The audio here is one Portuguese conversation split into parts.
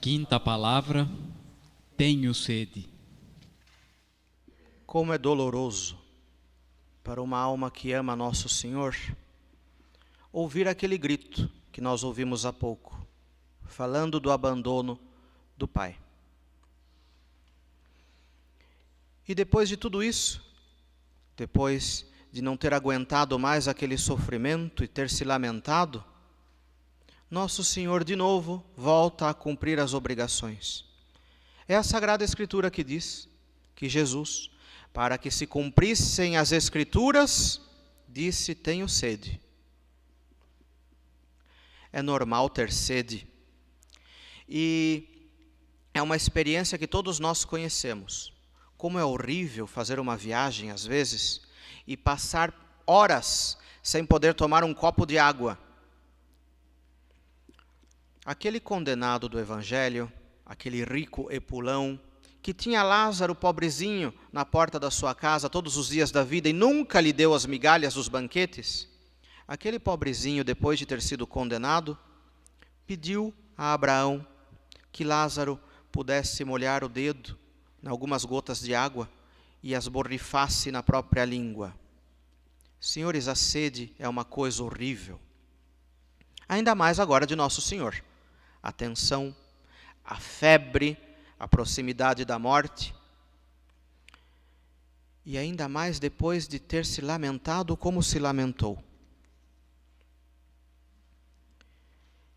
Quinta palavra, tenho sede. Como é doloroso para uma alma que ama Nosso Senhor ouvir aquele grito que nós ouvimos há pouco, falando do abandono do Pai. E depois de tudo isso, depois de não ter aguentado mais aquele sofrimento e ter se lamentado, Nosso Senhor de novo volta a cumprir as obrigações. É a Sagrada Escritura que diz que Jesus, para que se cumprissem as Escrituras, disse: tenho sede. É normal ter sede. E é uma experiência que todos nós conhecemos. Como é horrível fazer uma viagem, às vezes, e passar horas sem poder tomar um copo de água. Aquele condenado do Evangelho, aquele rico epulão, que tinha Lázaro, pobrezinho, na porta da sua casa todos os dias da vida e nunca lhe deu as migalhas dos banquetes, aquele pobrezinho, depois de ter sido condenado, pediu a Abraão que Lázaro pudesse molhar o dedo em algumas gotas de água e as borrifasse na própria língua. Senhores, a sede é uma coisa horrível. Ainda mais agora de Nosso Senhor. A tensão, a febre, a proximidade da morte. E ainda mais depois de ter se lamentado como se lamentou.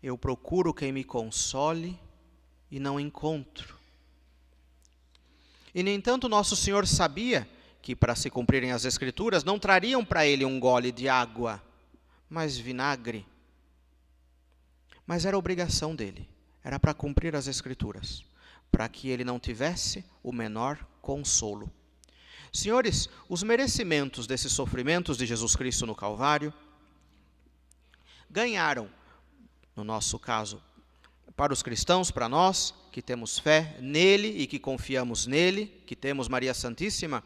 Eu procuro quem me console e não encontro. E, no entanto, Nosso Senhor sabia que, para se cumprirem as Escrituras, não trariam para ele um gole de água, mas vinagre. Mas era obrigação dele, era para cumprir as Escrituras, para que ele não tivesse o menor consolo. Senhores, os merecimentos desses sofrimentos de Jesus Cristo no Calvário ganharam, no nosso caso, para os cristãos, para nós, que temos fé nele e que confiamos nele, que temos Maria Santíssima,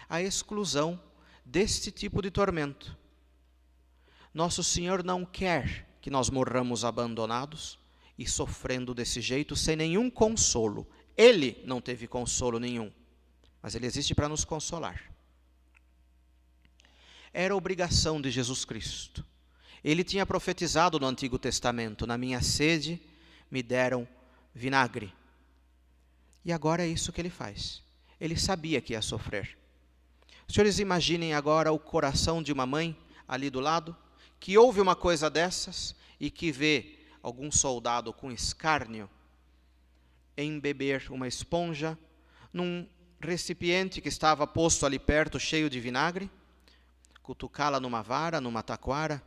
a exclusão deste tipo de tormento. Nosso Senhor não quer que nós morramos abandonados e sofrendo desse jeito, sem nenhum consolo. Ele não teve consolo nenhum, mas ele existe para nos consolar. Era obrigação de Jesus Cristo. Ele tinha profetizado no Antigo Testamento: na minha sede me deram vinagre. E agora é isso que ele faz. Ele sabia que ia sofrer. Senhores, imaginem agora o coração de uma mãe ali do lado, que ouve uma coisa dessas e que vê algum soldado com escárnio embeber uma esponja num recipiente que estava posto ali perto, cheio de vinagre, cutucá-la numa vara, numa taquara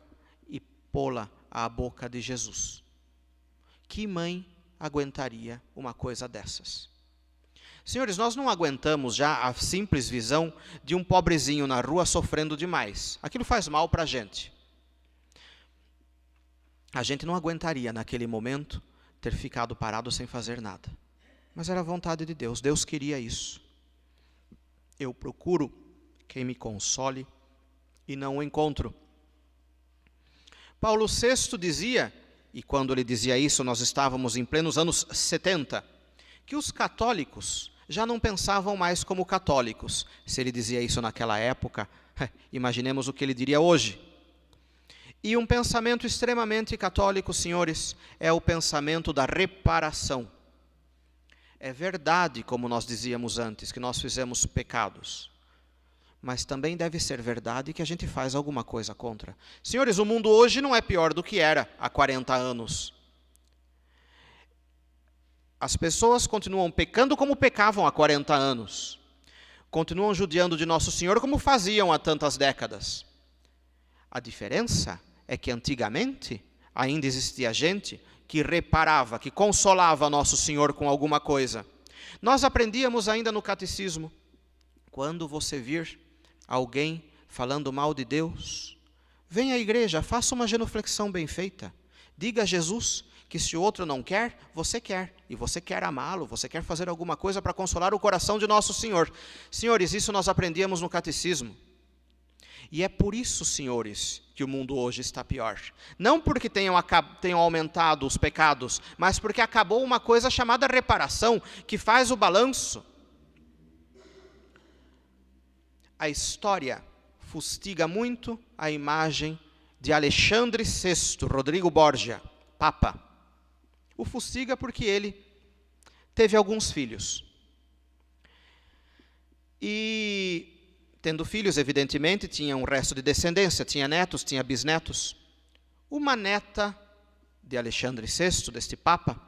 e pô-la à boca de Jesus. Que mãe aguentaria uma coisa dessas? Senhores, nós não aguentamos já a simples visão de um pobrezinho na rua sofrendo demais. Aquilo faz mal para a gente. A gente não aguentaria, naquele momento, ter ficado parado sem fazer nada. Mas era a vontade de Deus. Deus queria isso. Eu procuro quem me console e não o encontro. Paulo VI dizia, e quando ele dizia isso, nós estávamos em plenos anos 70, que os católicos já não pensavam mais como católicos. Se ele dizia isso naquela época, imaginemos o que ele diria hoje. E um pensamento extremamente católico, senhores, é o pensamento da reparação. É verdade, como nós dizíamos antes, que nós fizemos pecados. Mas também deve ser verdade que a gente faz alguma coisa contra. Senhores, o mundo hoje não é pior do que era há 40 anos. As pessoas continuam pecando como pecavam há 40 anos. Continuam judiando de Nosso Senhor como faziam há tantas décadas. A diferença é que antigamente ainda existia gente que reparava, que consolava Nosso Senhor com alguma coisa. Nós aprendíamos ainda no catecismo: quando você vir alguém falando mal de Deus, venha à igreja, faça uma genuflexão bem feita. Diga a Jesus que se o outro não quer, você quer. E você quer amá-lo, você quer fazer alguma coisa para consolar o coração de Nosso Senhor. Senhores, isso nós aprendíamos no catecismo. E é por isso, senhores, que o mundo hoje está pior. Não porque tenham aumentado os pecados, mas porque acabou uma coisa chamada reparação, que faz o balanço. A história fustiga muito a imagem de Alexandre VI, Rodrigo Borgia, Papa. O fustiga porque ele teve alguns filhos. E, tendo filhos, evidentemente, tinha um resto de descendência, tinha netos, tinha bisnetos. Uma neta de Alexandre VI, deste Papa,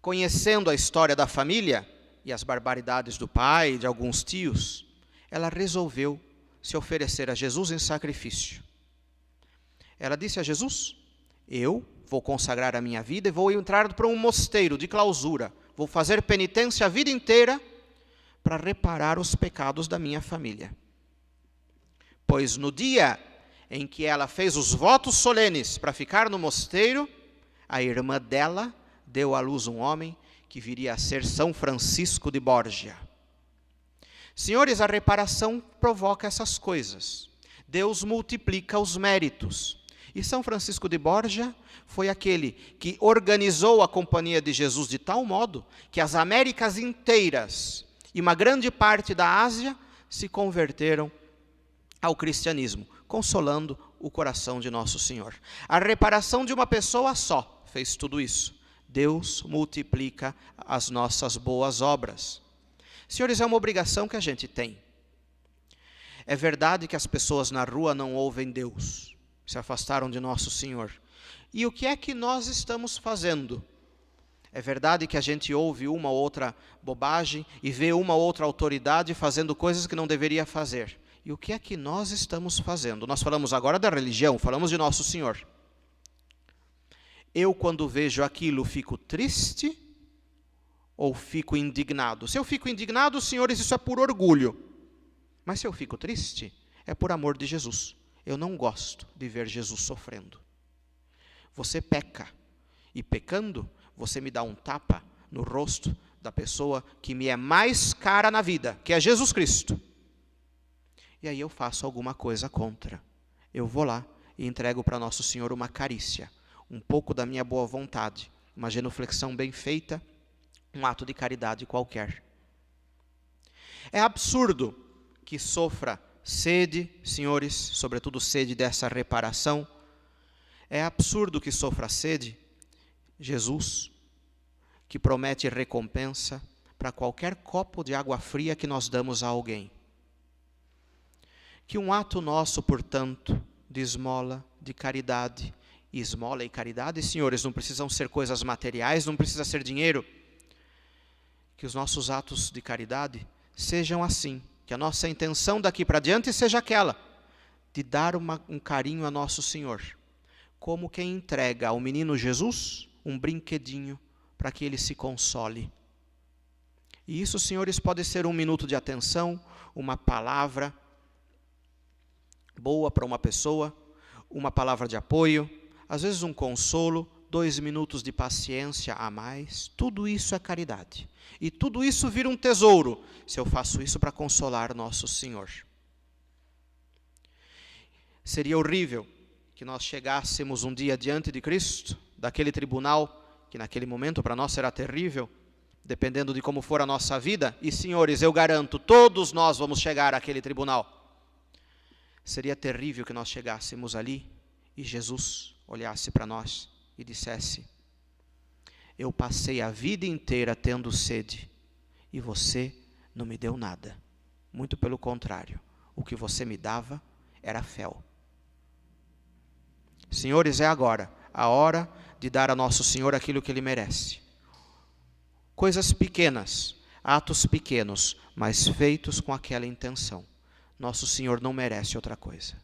conhecendo a história da família e as barbaridades do pai e de alguns tios, ela resolveu se oferecer a Jesus em sacrifício. Ela disse a Jesus: eu vou consagrar a minha vida e vou entrar para um mosteiro de clausura. Vou fazer penitência a vida inteira para reparar os pecados da minha família. Pois no dia em que ela fez os votos solenes para ficar no mosteiro, a irmã dela deu à luz um homem que viria a ser São Francisco de Borgia. Senhores, a reparação provoca essas coisas. Deus multiplica os méritos. E São Francisco de Borgia foi aquele que organizou a Companhia de Jesus de tal modo que as Américas inteiras e uma grande parte da Ásia se converteram ao cristianismo, consolando o coração de Nosso Senhor. A reparação de uma pessoa só fez tudo isso. Deus multiplica as nossas boas obras. Senhores, é uma obrigação que a gente tem. É verdade que as pessoas na rua não ouvem Deus, se afastaram de Nosso Senhor. E o que é que nós estamos fazendo? É verdade que a gente ouve uma ou outra bobagem e vê uma ou outra autoridade fazendo coisas que não deveria fazer. E o que é que nós estamos fazendo? Nós falamos agora da religião, falamos de Nosso Senhor. Eu, quando vejo aquilo, fico triste ou fico indignado? Se eu fico indignado, senhores, isso é por orgulho. Mas se eu fico triste, é por amor de Jesus. Eu não gosto de ver Jesus sofrendo. Você peca, e pecando, você me dá um tapa no rosto da pessoa que me é mais cara na vida, que é Jesus Cristo. E aí eu faço alguma coisa contra. Eu vou lá e entrego para Nosso Senhor uma carícia, um pouco da minha boa vontade, uma genuflexão bem feita, um ato de caridade qualquer. É absurdo que sofra sede, senhores, sobretudo sede dessa reparação. É absurdo que sofra sede Jesus, que promete recompensa para qualquer copo de água fria que nós damos a alguém. Que um ato nosso, portanto, de esmola, de caridade, e esmola e caridade, senhores, não precisam ser coisas materiais, não precisa ser dinheiro. Que os nossos atos de caridade sejam assim, que a nossa intenção daqui para diante seja aquela, de dar um carinho a Nosso Senhor, como quem entrega ao menino Jesus um brinquedinho para que ele se console. E isso, senhores, pode ser 1 minuto de atenção, uma palavra boa para uma pessoa, uma palavra de apoio, às vezes um consolo, 2 minutos de paciência a mais. Tudo isso é caridade. E tudo isso vira um tesouro, se eu faço isso para consolar Nosso Senhor. Seria horrível que nós chegássemos um dia diante de Cristo, daquele tribunal, que naquele momento para nós será terrível, dependendo de como for a nossa vida. E, senhores, eu garanto, todos nós vamos chegar àquele tribunal. Seria terrível que nós chegássemos ali e Jesus olhasse para nós e dissesse: eu passei a vida inteira tendo sede e você não me deu nada. Muito pelo contrário, o que você me dava era fel. Senhores, é agora a hora de dar a Nosso Senhor aquilo que Ele merece. Coisas pequenas, atos pequenos, mas feitos com aquela intenção. Nosso Senhor não merece outra coisa.